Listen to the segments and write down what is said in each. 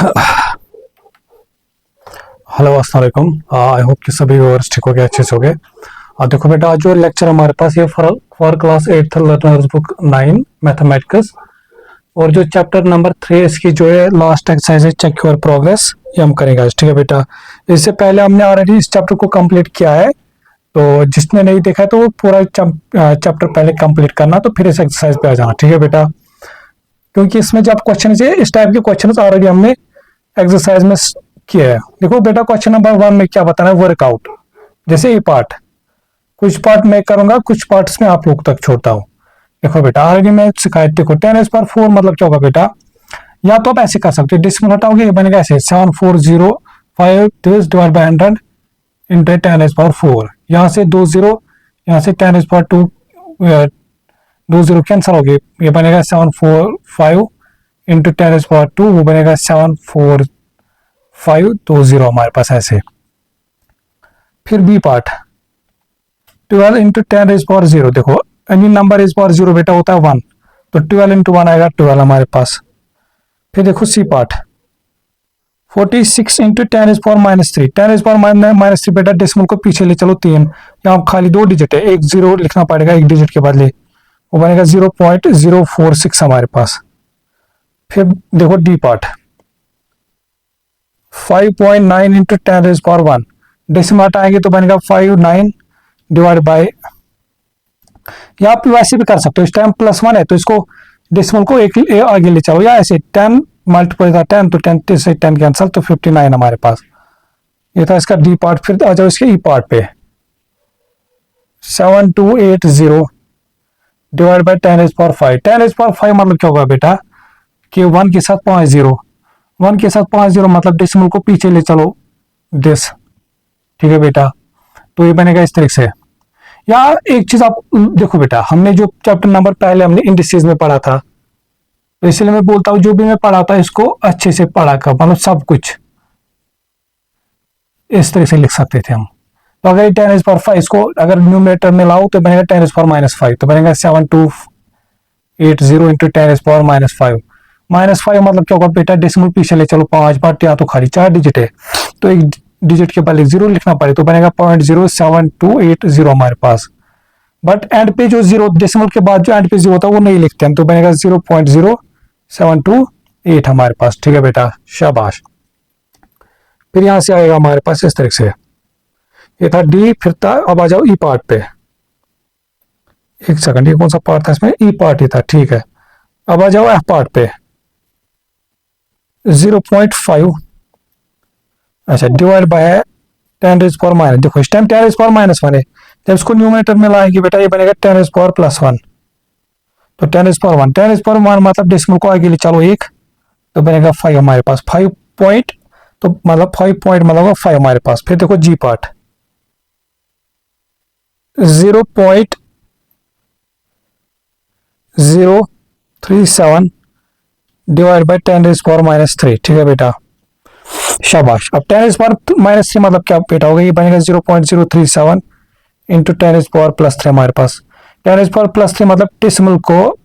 Hello अस्सलाम वालेकुम। I hope कि सभी व्यूअर्स ठीक हो गए, अच्छे से हो गए। देखो बेटा, आज जो लेक्चर हमारे पास ये for class 8th learners book 9 mathematics और जो चैप्टर नंबर 3 इसकी जो है लास्ट एक्सरसाइज है चेक योर प्रोग्रेस, ये हम करेंगे आज। ठीक है बेटा, इससे पहले हमने ऑलरेडी इस चैप्टर को कंप्लीट किया है, तो जिसने नहीं देखा है तो वो पूरा चैप्टर पहले कंप्लीट करना, तो फिर इस एक्सरसाइज पे आ जाना। ठीक है बेटा, क्योंकि इसमें जब क्वेश्चन है इस टाइप के क्वेश्चन ऑलरेडी हमने एक्सरसाइज में किया है। देखो बेटा, क्वेश्चन नंबर 1 में क्या बताना है, वर्कआउट। जैसे ये पार्ट, कुछ पार्ट मैं करूंगा, कुछ पार्ट्स में आप लोग तक छोड़ता हूँ। देखो बेटा, ऑलरेडी मैं सिखाया। देखो 10⁻4 मतलब क्या होगा बेटा, या तो आप ऐसे कर सकते हो, डिसिमल हटाओगे ये बनेगा ऐसे 7405 डिवाइड बाय 100 इंटू 10⁻4। यहाँ से 2 0, यहाँ से 10⁻2 2 0 कैंसिल हो गए, ये बनेगा 745 इंटू 10⁻2, वो बनेगा 74520 हमारे पास ऐसे। फिर बी पार्ट 12 इंटू 10⁻0। देखो एनी नंबर इज पावर 0 बेटा होता है 1, तो 12 इंटू 1 आएगा 12 हमारे पास। फिर देखो सी पार्ट 46 इंटू 10⁻3। 10⁻3 बेटा डेसिमल को पीछे ले चलो 3, यहाँ खाली 2 डिजिट है, एक 0 लिखना पड़ेगा एक डिजिट के बदले, वो बनेगा 0.046 हमारे पास। फिर देखो डी पार्ट 5.9 इंटू 10⁻1। डेसिमल हटाएंगे तो बनेगा 59 डिवाइड बाय, या आप वैसे भी कर सकते हो, इस टाइम +1 है तो इसको डेसिमल को एक आगे ले चलो, या ऐसे 10 मल्टीप्लाई था 10 तो 10 से 10 कैंसिल, तो 59 हमारे पास। ये था इसका डी पार्ट। फिर आ जाओ इसके ई पार्ट पे 7280 डिवाइड बाय 10⁻5। 10⁻5 मतलब क्या होगा बेटा कि 1 के साथ 5 0, 1 के साथ 5 0 मतलब डेसिमल को पीछे ले चलो दिस। ठीक है बेटा, तो ये बनेगा इस तरीके से। या एक चीज आप देखो बेटा, हमने जो चैप्टर नंबर पहले हमने इंडिसेस में पढ़ा था, तो इसलिए मैं बोलता हूं जो भी मैं पढ़ा था इसको अच्छे से पढ़ा कर, मतलब सब कुछ इस तरह से लिख सकते थे हम। तो अगर 10⁻5 इसको अगर न्यूमरेटर में लाओ तो बनेगा 10⁻5, तो बनेगा 7280 इंटू 10⁻5। -5 मतलब क्या होगा बेटा, डेसिमल पीछे ले चलो 5 बार, या तो खाली 4 डिजिट है तो एक डिजिट के बाद 0 लिखना पड़े, तो बनेगा 0.07280 हमारे पास। बट एंड पे जो 0 डेसिमल के बाद जो एंड पे 0 होता है वो नहीं लिखते हम, तो बनेगा 0.0728 हमारे पास। ठीक है बेटा, शाबाश। फिर यहां से आएगा हमारे पास इस तरीके से, ये था डी। फिर था, अब आ जाओ ई पार्ट पे। एक सेकंड, ये कौन सा पार्ट था इसमें, ई पार्ट ही था, ठीक है। अब आ जाओ एफ पार्ट पे 0.5, अच्छा डिवाइड बाय 10⁻⁻। देखो इस टाइम 10⁻⁻1 है, जब इसको न्यूमरेटर में लाएंगे बेटा ये बनेगा 10⁻+1, तो 10⁻1 10⁻1 मतलब डेसिमल को आगे ले चलो 1, तो बनेगा 5 हमारे पास। 5 पॉइंट तो मतलब 5 पॉइंट मतलब 5 हमारे पास। फिर देखो जी पार्ट 0.037 डिवाइड बाय 10⁻3। ठीक है बेटा, शाबाश। अब 10⁻3 मतलब क्या बेटा होगा, ये बनेगा 0.037 इंटू 10⁻+3 हमारे पास। 10⁻+3 मतलब डेसिमल को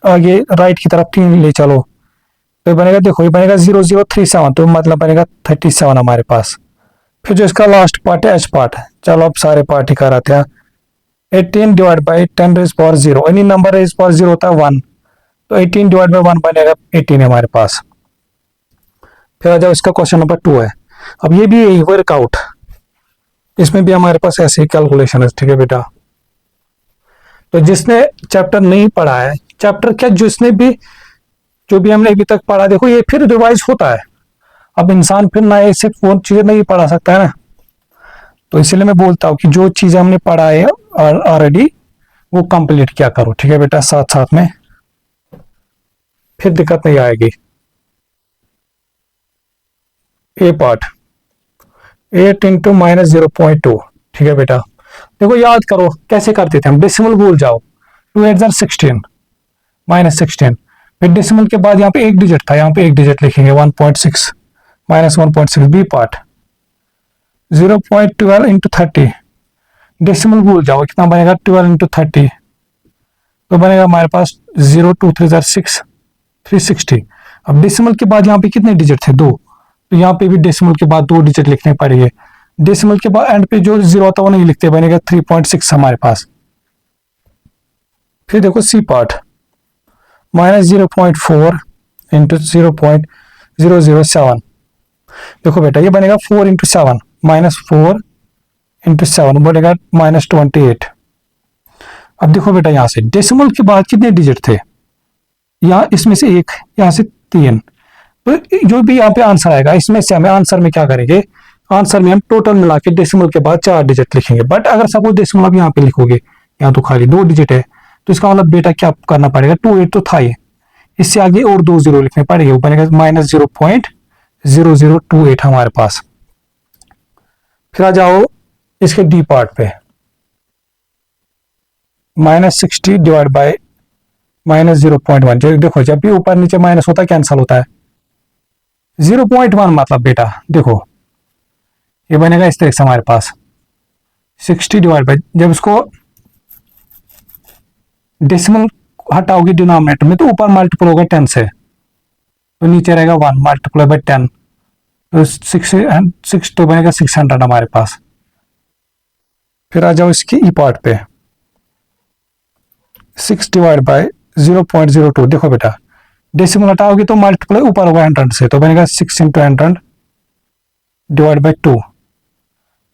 आगे राइट की तरफ 3 ले चलो, तो बनेगा, देखो ये बनेगा 0037, तो मतलब बनेगा 37 हमारे पास। फिर जो इसका लास्ट पार्ट है एच पार्ट, चलो अब सारे पार्ट ही कराते हैं। 18 divide by 10⁻0, any number is power 0 होता है 1, तो 18 डिवाइड बाई 1 बनेगा 18 हमारे पास। फिर आ जाओ इसका क्वेश्चन नंबर 2 है। अब ये भी यही वर्कआउट, इसमें भी हमारे पास ऐसे ही कैलकुलेशन है। ठीक है बेटा, तो जिसने चैप्टर नहीं पढ़ा है, चैप्टर क्या जिसने भी जो भी हमने अभी तक पढ़ा, देखो ये फिर रिवाइज होता है। अब इंसान फिर नए से वो चीजें नहीं पढ़ा सकता है ना, तो इसलिए मैं बोलता हूँ कि जो चीजें हमने पढ़ा है ऑलरेडी वो कंप्लीट क्या करो। ठीक है बेटा, साथ साथ में फिर दिक्कत नहीं आएगी। ए पार्ट 8 इंटू -0.2। ठीक है बेटा, देखो याद करो कैसे करते थे हम, डेसिमल भूल जाओ, 2 8 16 -16। फिर डेसिमल के बाद यहाँ पे एक डिजिट था, यहाँ पे एक डिजिट लिखेंगे 1.6 -1.6। बी पार्ट 0.12 इंटू 30, डेसिमल भूल जाओ कितना बनेगा 12 इंटू 30, तो बनेगा हमारे पास 0 2 3 6 360। अब डेसिमल के बाद यहाँ पे कितने डिजिट थे, 2, तो यहाँ पे भी डेसिमल के बाद 2 डिजिट लिखने पड़ेंगे। डेसिमल के बाद एंड पे जो 0 आता है वो नहीं लिखते, बनेगा 3.6 हमारे पास। फिर देखो सी पार्ट, -0.4 इंटू 0.007। देखो बेटा ये बनेगा 4 इंटू 7, -4 इंटू 7 बनेगा -28। अब देखो बेटा यहाँ से डेसिमल के बाद कितने डिजिट थे, यहाँ इसमें से 1, यहाँ से 3, तो जो भी यहाँ पे आंसर आएगा इसमें से हमें आंसर में क्या करेंगे, आंसर में हम टोटल मिला के डेसिमल के बाद 4 डिजिट लिखेंगे। बट अगर सपोज डेसिमल आप यहाँ पे लिखोगे, यहाँ तो खाली 2 डिजिट है, तो इसका मतलब बेटा क्या करना पड़ेगा, 28 तो था ही, इससे आगे और 2 जीरो लिखने पड़ेंगे, वो बनेगा -0.0028 हमारे पास। फिर आ जाओ इसके डी पार्ट पे, -60 डिवाइड बाय -0.1। देखो जब भी ऊपर नीचे माइनस होता है कैंसल होता है, 0.1 मतलब बेटा देखो ये बनेगा इस तरह से हमारे पास 60 डिवाइड बाय, जब इसको डेसिमल हटाओगे डिनोमिनेटर में तो ऊपर मल्टीपल होगा 10 से, तो नीचे रहेगा 1 मल्टीप्लाई बाय 10, तो 6 तो बनेगा 600 हमारे पास। फिर आ जाओ इसकी ई पार्ट पे, 6 डिवाइड बाय 0.02। देखो बेटा डेसिमल हटाओगे तो मल्टीप्लाई ऊपर होगा 100 से, तो बनेगा 6 इंटू 100 डिवाइड बाय 2,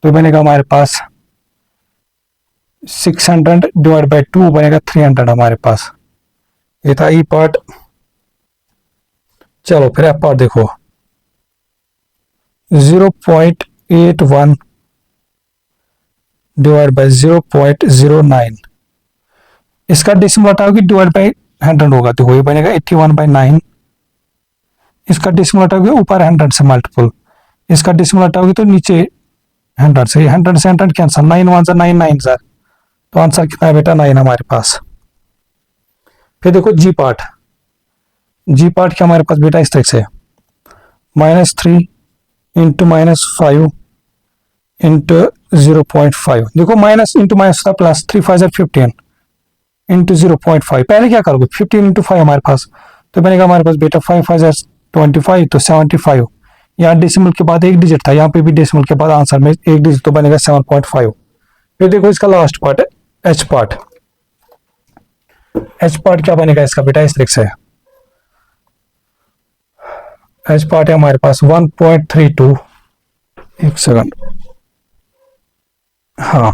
तो बनेगा हमारे पास 600 डिवाइड बाय 2 बनेगा 300 हमारे पास। ये था ई पार्ट। चलो फिर एफ पार्ट देखो, 0.81 डिवाइड बाय 0.09, इसका डेसिमल हटाओगे डिवाइड बाय 100 होगा, तो ये बनेगा 81/9। इसका डेसिमल हटाओगे ऊपर 100 से मल्टीपल, इसका डेसिमल हटाओगे तो नीचे 100 से 100 कैंसल, 9 1 9 9 सर, तो आंसर कितना है बेटा 9 हमारे पास। फिर देखो जी पार्ट, जी पार्ट क्या हमारे पास बेटा इस तरह से, -3 इंटू -5 इंटू 0.5। देखो माइनस इंटू माइनस होता प्लस, 3 5 15 इंटू 0.5। पहले क्या करोगे 15 इंटू 5 हमारे पास, तो बनेगा हमारे पास बेटा 5 5 25, तो 75। यहाँ डेसिमल के बाद 1 डिजिट था, यहाँ पे भी डेसिमल के बाद आंसर में 1 डिजिट, तो बनेगा 7.5। फिर देखो इसका लास्ट पार्ट है एच पार्ट। एच पार्ट क्या बनेगा इसका बेटा इस तरीके से, एच पार्ट है हमारे पास 1.32, एक सेकंड, हाँ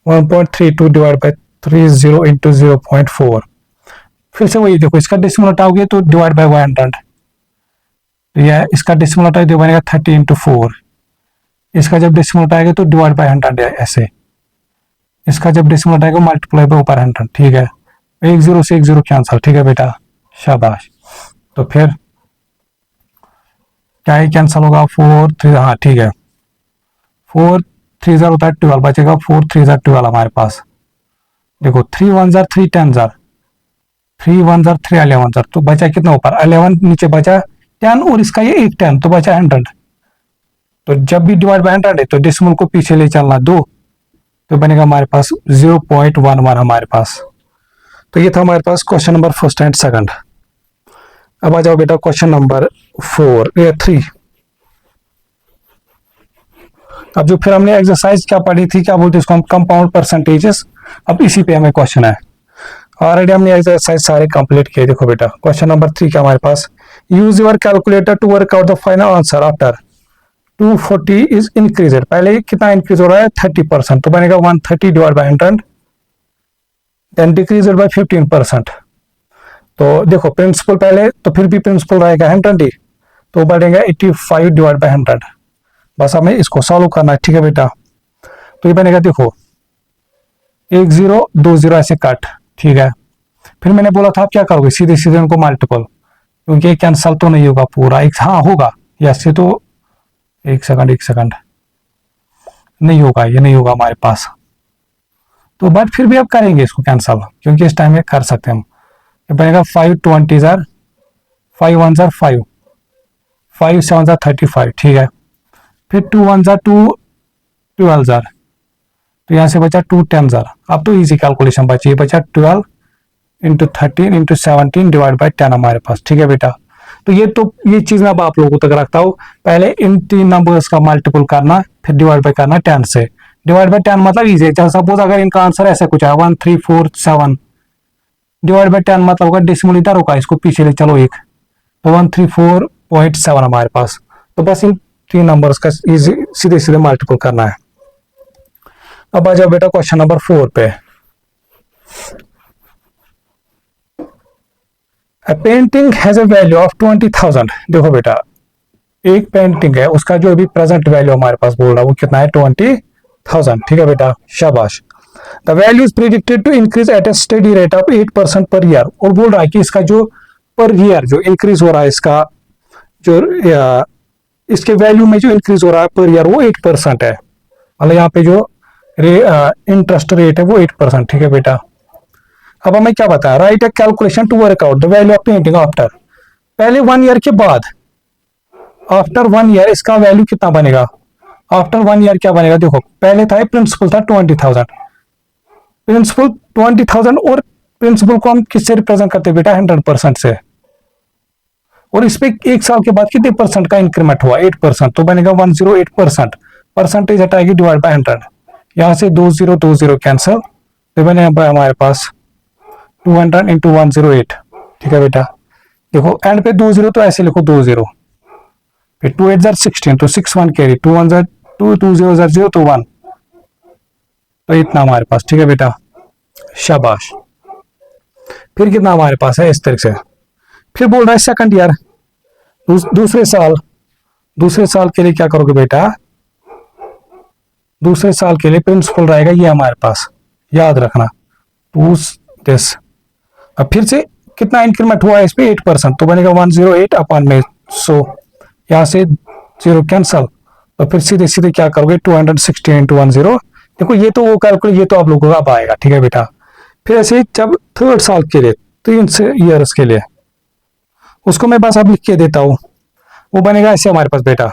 1.32 डिवाइड बाय 30 इंटू 0.4। फिर से वही देखो इसका डेसिमल हटाओगे तो डिवाइड बाय 100, यह इसका डेसिमल हटाओगे तो बनेगा 30 इंटू 4। इसका जब डेसिमल हटाएगा तो डिवाइड बाय 100 ऐसे, इसका जब डेसिमल हटाएगा मल्टीप्लाई बाय ऊपर 100। ठीक है, 1 0 से 1 0 कैंसल। ठीक है बेटा शाबाश। तो फिर क्या ही कैंसल होगा, 4 3, हाँ ठीक है, 4 3 0 होता है 12, बचेगा 4 3 12 हमारे पास। देखो 3 1 3 10 3 1 3 11, तो बचा कितना ऊपर 11, नीचे बचा 10, और इसका ये एक 10, तो बचा 100। तो जब भी डिवाइड बाय 100 है तो डेसिमल को पीछे ले चलना 2, तो बनेगा हमारे पास 0.11 हमारे पास। तो ये था हमारे पास question number first and second. अब आ जाओ बेटा क्वेश्चन नंबर 3। अब जो फिर हमने एक्सरसाइज क्या पढ़ी थी, क्या बोलते हैं इसको हम, कंपाउंड परसेंटेजेस। अब इसी पे हमें क्वेश्चन है, ऑलरेडी हमने एक्सरसाइज सारे कंप्लीट किए। देखो बेटा क्वेश्चन नंबर 3 क्या हमारे पास, use your calculator to work out the final answer after 240 is increase. पहले कितना इंक्रीज हो रहा है 30%, तो बनेगा 130 divide by 100, then decrease by 15%। तो देखो प्रिंसिपल पहले, तो फिर भी प्रिंसिपल रहेगा 120, तो बढ़ेगा 85 डिवाइड बाय 100। बस हमें इसको सॉल्व करना है। ठीक है बेटा, तो ये बनेगा देखो 1 0 2 0 ऐसे कट। ठीक है, फिर मैंने बोला था आप क्या करोगे, सीधे सीधे उनको मल्टीपल, क्योंकि कैंसल तो नहीं होगा पूरा, एक हाँ होगा ऐसे, तो एक सेकंड नहीं होगा, ये नहीं होगा हमारे पास, तो बट फिर भी अब करेंगे इसको कैंसल, क्योंकि इस टाइम में कर सकते हैं हम। ये बनेगा 5 20 5 1 5 5 7 35। ठीक है, फिर 2 1 2 12, तो यहाँ से बचा 2 10। अब तो इजी कैलकुलेशन बची, बचा 12 इंटू 13 इंटू 17 डिवाइड बाई 10 हमारे पास। ठीक है बेटा, तो ये चीज मैं अब आप लोगों तक रखता हूँ। पहले इन 3 नंबर्स का मल्टीपल करना, फिर डिवाइड बाय करना 10 से। डिवाइड बाय 10 मतलब इजी है। सपोज अगर इनका आंसर ऐसा कुछ है 1347, डिवाइड बाय 10 मतलब होगा डेसिमल इधर होगा, इसको पीछे ले चलो एक, तो 134.7 हमारे पास। तो बस इन 3 नंबर्स का सीधे सीधे मल्टीपल करना है। अब आ जाओ बेटा क्वेश्चन नंबर 4 पे। A painting has a value of 20,000। देखो बेटा एक पेंटिंग है, उसका जो अभी प्रेजेंट वैल्यू हमारे पास बोल रहा है वो कितना है 20,000। ठीक है बेटा, शाबाश। The value is predicted to increase at a steady rate of 8% per year. और बोल रहा है कि इसका जो पर ईयर जो इंक्रीज हो रहा है, इसका जो इसके वैल्यू में जो इंक्रीज हो रहा है पर ईयर वो 8% है। मतलब यहाँ पे जो इंटरेस्ट रेट है वो 8%। ठीक है बेटा, अब हमें क्या बताया, write a calculation to work out the value of painting after. पहले 1 ईयर के बाद, आफ्टर 1 ईयर इसका वैल्यू कितना बनेगा। आफ्टर 1 ईयर क्या बनेगा, देखो पहले था प्रिंसिपल था 20,000, प्रिंसिपल 20,000 और प्रिंसिपल को हम किससे रिप्रेजेंट करते हैं बेटा 100% से। और इस पे 1 साल के बाद कितने परसेंट का इंक्रीमेंट हुआ 8%, तो बनेगा 108%। परसेंटेज हटाएगी डिवाइड बाय 100, यहां से 20 कैंसिल, तो बनेगा हमारे पास 200 इंटू 108। ठीक है बेटा, देखो एंड पे 20 तो ऐसे लिखो 20, फिर 2 8 16, तो 6 1 कैरी, 2 1 2 2 0 0 तो 1, तो इतना हमारे पास। ठीक है बेटा, शाबाश। फिर कितना हमारे पास है इस तरीके से। फिर बोल रहा है सेकंड ईयर, दूसरे साल के लिए क्या करोगे बेटा, दूसरे साल के लिए प्रिंसिपल रहेगा ये हमारे पास, याद रखना टू दिस। अब फिर से कितना इंक्रीमेंट हुआ है इस पे 8%, तो बनेगा 108 अपन में 100, यहां से 0 कैंसल, तो फिर सीधे सीधे क्या करोगे 260 इंटू 10। देखो ये तो वो कैलकुलेट, ये तो आप लोगों का अब आएगा। ठीक है बेटा, फिर ऐसे जब थर्ड साल के लिए 3 ईयर्स के लिए, उसको मैं बस अब लिख के देता हूं, वो बनेगा ऐसे हमारे पास बेटा,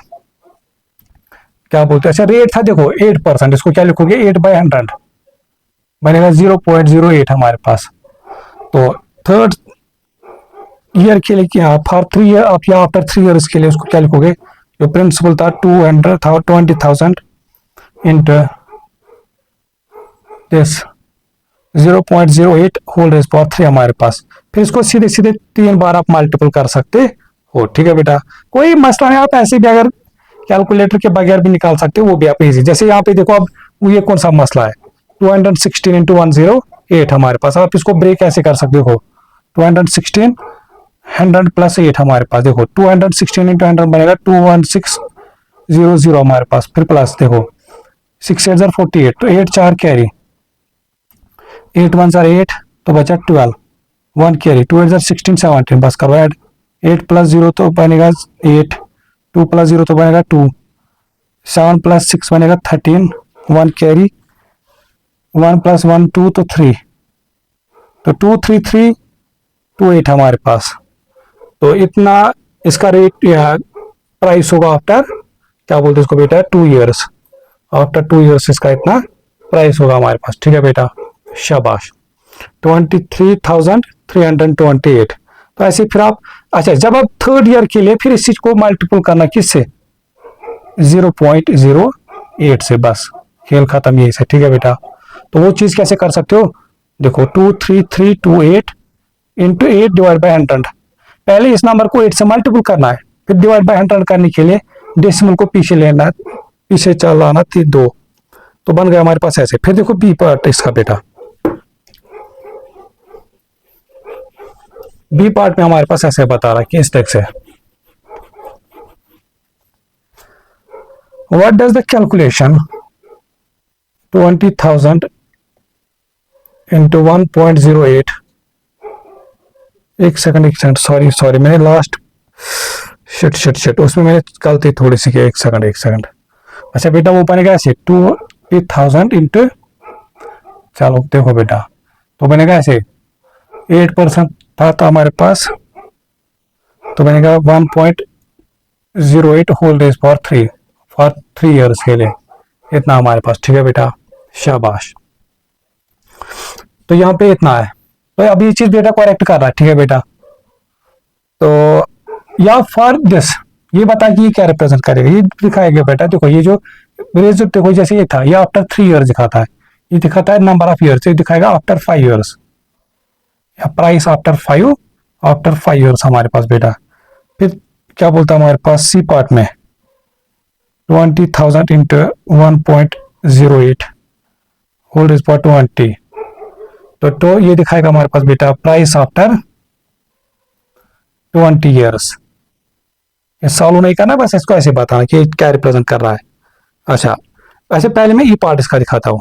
क्या बोलते हैं, अच्छा रेट था देखो 8%, इसको क्या लिखोगे 8/100 बनेगा 0.08 हमारे पास। तो थर्ड ईयर के लिए क्या, फॉर 3 ईयर आप या आफ्टर 3 ईयर्स के लिए उसको क्या लिखोगे, जो प्रिंसिपल था 20,000 into this 0.08 whole raise power 3 हमारे पास। फिर इसको सीधे सीधे 3 बार आप मल्टीपल कर सकते हो। ठीक है बेटा, कोई मसला नहीं, आप ऐसे भी अगर कैलकुलेटर के बगैर भी निकाल सकते हो, वो भी आप इजी। जैसे यहाँ पे देखो अब ये कौन सा मसला है, 216 इंटू 108 हमारे पास। आप इसको ब्रेक ऐसे कर सकते हो, 216 100 प्लस 8 हमारे पास, देखो 216 इंटू 100 बनेगा 21600 हमारे पास। फिर प्लस देखो 6 8 48, तो 8 4 कैरी, 8 1 8, तो बचा 12, 1 कैरी, 2 8 16 17, बस करो ऐड, 8 प्लस 0 तो बनेगा 8, 2 प्लस 0 तो बनेगा 2, 7 प्लस 6 बनेगा 13, 1 कैरी, 1 प्लस 1 2 तो 3, तो 2 3 3 2 8 हमारे पास। तो इतना इसका रेट या प्राइस होगा आफ्टर, क्या बोलते हैं इसको बेटा 2 ईयर्स, आफ्टर 2 ईयर्स इसका इतना प्राइस होगा हमारे पास। ठीक है बेटा, शाबाश, 23,328। तो ऐसे फिर आप, अच्छा जब आप थर्ड ईयर के लिए फिर इस चीज को मल्टीपल करना किससे, 0.08 से, बस खेल खत्म यही से। ठीक है बेटा, तो वो चीज कैसे कर सकते हो, देखो 23328 इंटू 8 डिवाइड बाई 100। पहले इस नंबर को 8 से मल्टीपल करना है, फिर डिवाइड बाई 100 करने के लिए डेसिमल को पीछे लेना, पीछे चलाना 2, तो बन गया हमारे पास ऐसे। फिर देखो बी पार्ट इसका बेटा, बी पार्ट में हमारे पास ऐसे बता रहा है कि इस तरह से, what does the calculation 20,000 into 1.08, एक सेकंड सॉरी मैंने लास्ट शिट उसमें मैंने गलती थोड़ी सी की, एक सेकंड। अच्छा बेटा वो बनेगा ऐसे 20,000 इंटू, चलो देखो बेटा, तो बनेगा ऐसे 8% था तो हमारे पास, तो बनेगा 1.08 होल रेज फॉर 3 ईयर्स के लिए, इतना हमारे पास। ठीक है बेटा, शाबाश। तो यहाँ पे इतना है, तो अब ये चीज बेटा करेक्ट कर रहा है। ठीक है बेटा, तो या फॉर दिस, ये बता कि ये क्या रिप्रेजेंट करेगा, ये दिखाएगा बेटा। देखो ये जो रेजर, देखो जैसे ये था, ये आफ्टर 3 ईयर दिखाता है, ये दिखाता है नंबर ऑफ ईयर्स, ये दिखाएगा आफ्टर 5 ईयर्स, या प्राइस आफ्टर 5 ईयर्स हमारे पास बेटा। फिर क्या बोलता है हमारे पास सी पार्ट में, 20,000 इंटू 1.08 होल्ड इज फॉर 20, तो ये दिखाएगा हमारे पास बेटा प्राइस आफ्टर 20 ईयर्स। ये सॉल्व नहीं करना, बस इसको ऐसे बताना कि क्या रिप्रेजेंट कर रहा है। अच्छा, ऐसे पहले मैं ई पार्ट इसका दिखाता हूँ।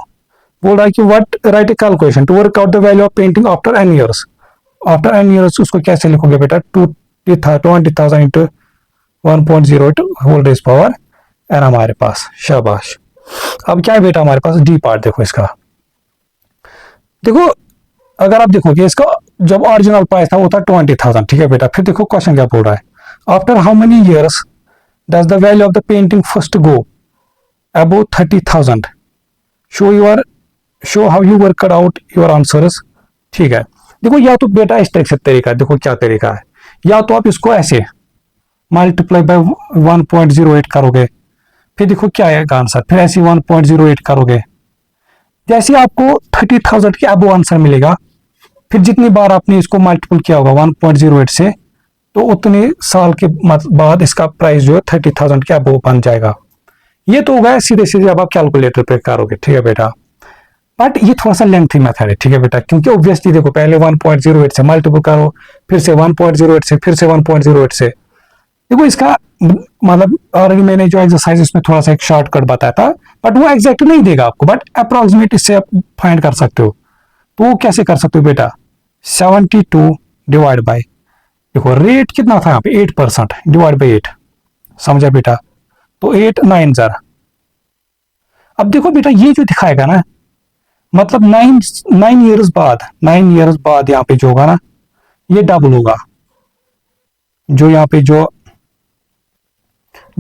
बोल रहा है कि what write a calculation to work out the value of painting after n years. After n years उसको कैसे लिखोगे बेटा, 20,000 into 1.08 whole raise power n हमारे पास। शाबाश। अब क्या है बेटा हमारे पास डी पार्ट, देखो इसका। देखो अगर आप देखोगे इसका जब ओरिजिनल प्राइस था वो था 20,000, ठीक है बेटा। फिर देखो क्वेश्चन क्या बोल रहा है, after how many years does the value of the painting first go above 30,000, show how you worked out your answers. ठीक है, देखो या तो बेटा इस तरह से तरीका है, देखो क्या तरीका है, या तो आप इसको ऐसे मल्टीप्लाई बाय 1.08 करोगे, फिर देखो क्या आएगा आंसर, फिर ऐसे 1.08 करोगे, जैसे आपको 30,000 के अबव आंसर मिलेगा, फिर जितनी बार आपने इसको मल्टीपल किया होगा 1.08 से, तो उतने साल के बाद इसका प्राइस जो है 30,000 के अबव बन जाएगा। ये तो होगा सीधे सीधे अब आप कैलकुलेटर पे करोगे, ठीक है बेटा। बट ये थोड़ा सा लेंथी मेथड है, ठीक है बेटा, क्योंकि ऑब्वियसली देखो पहले 1.08 से मल्टीपल करो, फिर से 1.08 से, फिर से 1.08 से। देखो इसका मतलब ऑलरेडी मैंने जो एक्सरसाइज इसमें थोड़ा सा एक शॉर्टकट बताया था, बट वो एग्जैक्ट नहीं देगा आपको, बट अप्रोक्सीमेट इससे आप फाइंड कर सकते हो। तो वो कैसे कर सकते हो बेटा, 72 डिवाइड बाय, देखो रेट कितना था यहाँ पे 8%, डिवाइड बाई 8, समझा बेटा, तो 8 9 जार। अब देखो बेटा ये जो दिखाएगा ना, मतलब 9 ईयर्स बाद यहाँ पे जो होगा ना, ये डबल होगा। जो यहाँ पे जो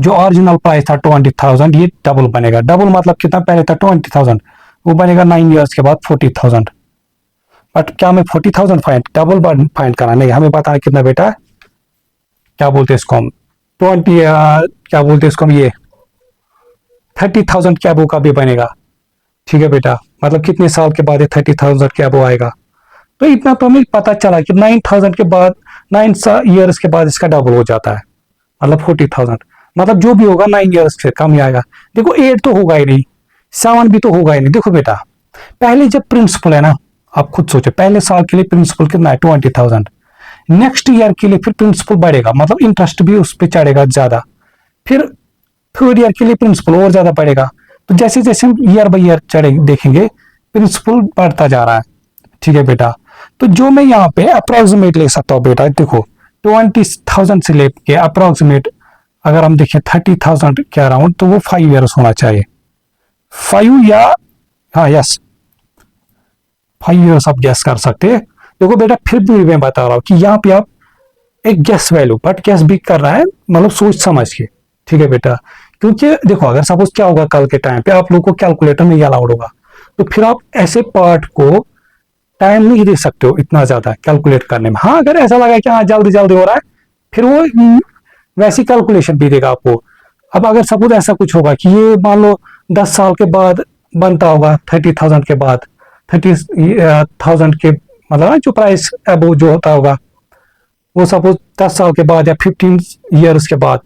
ओरिजिनल प्राइस था 20,000, ये डबल बनेगा। डबल मतलब कितना, पहले था 20,000, वो बनेगा 9 ईयर्स के बाद 40,000। बट क्या मैं 40,000 फाइंड डबल फाइंड करना नहीं, हमें पता है कितना बेटा, क्या बोलते हैं इसको हम 20, क्या बोलते हैं इसको हम, ये 30,000 के अबव का भी बनेगा, ठीक है बेटा। मतलब कितने साल के बाद ये 30,000 के अबव आएगा। तो इतना तो हमें पता चला कि 9,000 के बाद 9 ईयर्स के बाद इसका डबल हो जाता है, मतलब 40,000, मतलब जो भी होगा 9 ईयर्स से कम ही आएगा। देखो 8 तो होगा ही नहीं, 7 भी तो होगा ही नहीं। देखो बेटा पहले जब प्रिंसिपल है ना, आप खुद सोचो, पहले साल के लिए प्रिंसिपल कितना है 20,000, नेक्स्ट ईयर के लिए फिर प्रिंसिपल बढ़ेगा, मतलब इंटरेस्ट भी उस पर चढ़ेगा ज्यादा, फिर थर्ड ईयर के लिए प्रिंसिपल और ज्यादा बढ़ेगा। तो जैसे जैसे हम ईयर बाई ईयर चढ़े देखेंगे प्रिंसिपल बढ़ता जा रहा है, ठीक है बेटा। तो जो मैं यहाँ पे अप्रोक्सीमेट ले सकता हूँ बेटा, देखो 20,000 से लेके अप्रोक्सीमेट अगर हम देखें 30,000 के अराउंड, तो वो 5 ईयर्स होना चाहिए, 5 या हाँ यस 5 ईयर्स आप गैस कर सकते हैं। देखो बेटा फिर भी मैं बता रहा हूँ कि यहाँ पे आप एक गैस वैल्यू, बट गैस भी कर रहा है, मतलब सोच समझ के, ठीक है बेटा। क्योंकि देखो अगर सपोज क्या होगा कल के टाइम पे आप लोगों को कैलकुलेटर नहीं अलाउड होगा, तो फिर आप ऐसे पार्ट को टाइम नहीं दे सकते हो इतना ज्यादा कैलकुलेट करने में। हाँ अगर ऐसा लगा कि हाँ जल्दी जल्दी हो रहा है, फिर वो वैसी कैलकुलेशन भी देगा आपको। अब अगर सपोज ऐसा कुछ होगा कि ये मान लो 10 साल के बाद बनता होगा 30,000 के बाद, 30,000 के मतलब जो प्राइस अब जो होता होगा वो सपोज 10 साल के बाद या 15 ईयर्स के बाद,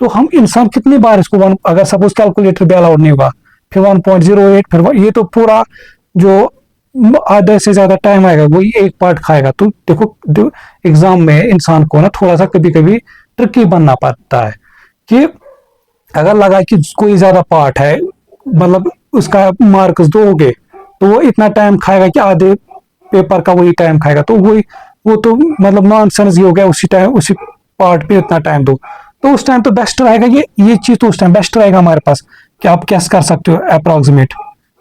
तो हम इंसान कितनी बार इसको अगर सपोज कैलकुलेटर भी अलाउड नहीं होगा, फिर 1.08, फिर ये तो पूरा जो आधे से ज्यादा टाइम आएगा वही एक पार्ट खाएगा। तो देखो एग्जाम में इंसान को ना थोड़ा सा कभी कभी ट्रिकी बनना पड़ता है कि अगर लगा कि कोई ज्यादा पार्ट है, मतलब उसका मार्क्स दोगे तो वो इतना टाइम खाएगा कि आधे पेपर का वही टाइम खाएगा, तो वो तो मतलब नॉनसेंस ही हो गया, उसी टाइम उसी पार्ट पे इतना टाइम दो। तो उस टाइम तो बेस्ट रहेगा ये चीज, तो उस टाइम बेस्ट रहेगा हमारे पास कि आप कैस कर सकते हो अप्रोक्सीमेट,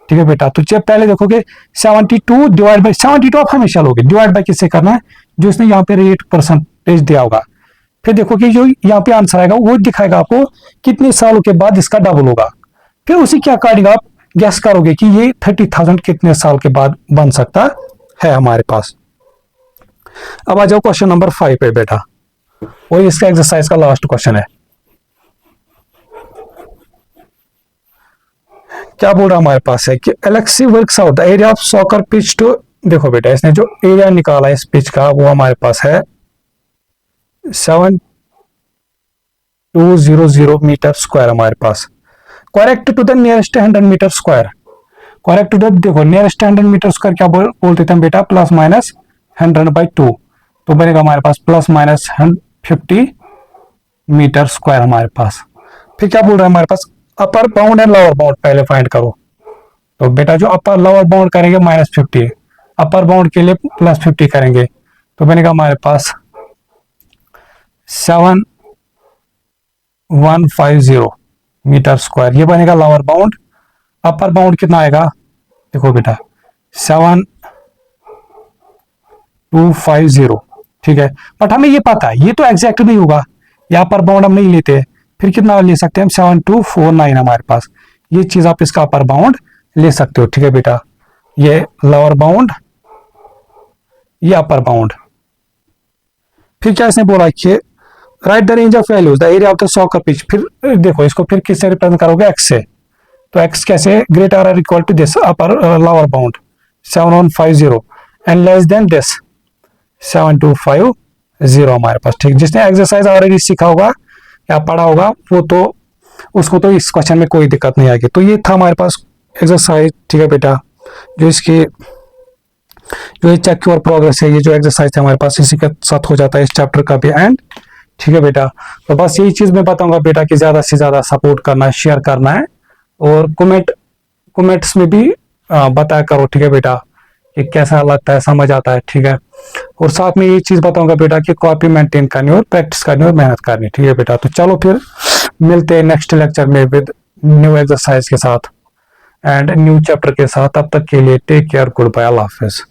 ठीक है बेटा। तो जब पहले देखोगे 72 डिवाइड बाई 72 आप हमेशा लोगे, डिवाइड बाई किससे करना है, जो इसने यहाँ पे रेट परसेंटेज दिया होगा। फिर देखोगे जो यहाँ पे आंसर आएगा वो दिखाएगा आपको कितने सालों के बाद इसका डबल होगा, फिर उसी के अकॉर्डिंग आप गैस करोगे कि ये 30,000 कितने साल के बाद बन सकता है हमारे पास। अब आ जाओ क्वेश्चन नंबर 5 पे बेटा। वही इसका एक्सरसाइज का लास्ट क्वेश्चन है। क्या बोल रहा हमारे पास है कि Alexei works out the area of soccer pitch to, देखो बेटा इसने जो एरिया निकाला है इस पिच का वो हमारे पास है 7200 मीटर स्क्वायर हमारे पास। Correct to the nearest 100 metre square, correct to the, देखो नियरेस्ट 100 मीटर स्क्वायर क्या बोलते थे हम बेटा, प्लस माइनस 100/2, तो बनेगा हमारे पास प्लस माइनस 50 मीटर स्क्वायर हमारे पास। फिर क्या बोल रहा है हमारे पास, upper bound and lower bound पहले फाइंड करो। तो बेटा जो अपर लोअर बाउंड करेंगे -50, अपर बाउंड के लिए +50 करेंगे, तो बनेगा हमारे पास 7150 मीटर स्क्वायर, ये बनेगा लोअर बाउंड। अपर बाउंड कितना आएगा, देखो बेटा 7250, ठीक है। बट हमें ये पता है ये तो एग्जैक्ट नहीं होगा, यहाँ पर बाउंड हम नहीं लेते, फिर कितना ले सकते हैं हम 7249 हमारे पास, ये चीज आप इसका अपर बाउंड ले सकते हो, ठीक है बेटा। ये लोअर बाउंड, ये अपर बाउंड। फिर क्या इसने बोला कि right the range of values the area of the soccer pitch, फिर देखो इसको फिर किससे रिप्रेजेंट करोगे, एक्स से, तो एक्स कैसे, ग्रेटर और equal to this upper lower bound 7150 and less than this 7250 हमारे पास, ठीक। जिसने एक्सरसाइज ऑलरेडी सीखा होगा या पढ़ा होगा वो तो उसको तो इस क्वेश्चन में कोई दिक्कत नहीं आएगी। तो ये था हमारे पास एक्सरसाइज, ठीक है बेटा। जो इसकी जो चेक और प्रोग्रेस है, ये जो एक्सरसाइज है हमारे पास इसी के साथ हो जाता है इस चैप्टर का भी एंड, ठीक है बेटा। तो बस यही चीज मैं बताऊंगा बेटा कि ज्यादा से ज्यादा सपोर्ट करना है, शेयर करना है, और कमेंट्स में भी बताया करो, ठीक है बेटा, कि कैसा लगता है, समझ आता है, ठीक है। और साथ में ये चीज बताऊंगा बेटा कि कॉपी मेंटेन करनी और प्रैक्टिस करनी और मेहनत करनी, ठीक है बेटा। तो चलो फिर मिलते हैं नेक्स्ट लेक्चर में विद न्यू एक्सरसाइज के साथ एंड न्यू चैप्टर के साथ। तब तक के लिए टेक केयर, गुड बाय, अल्लाह हाफिज।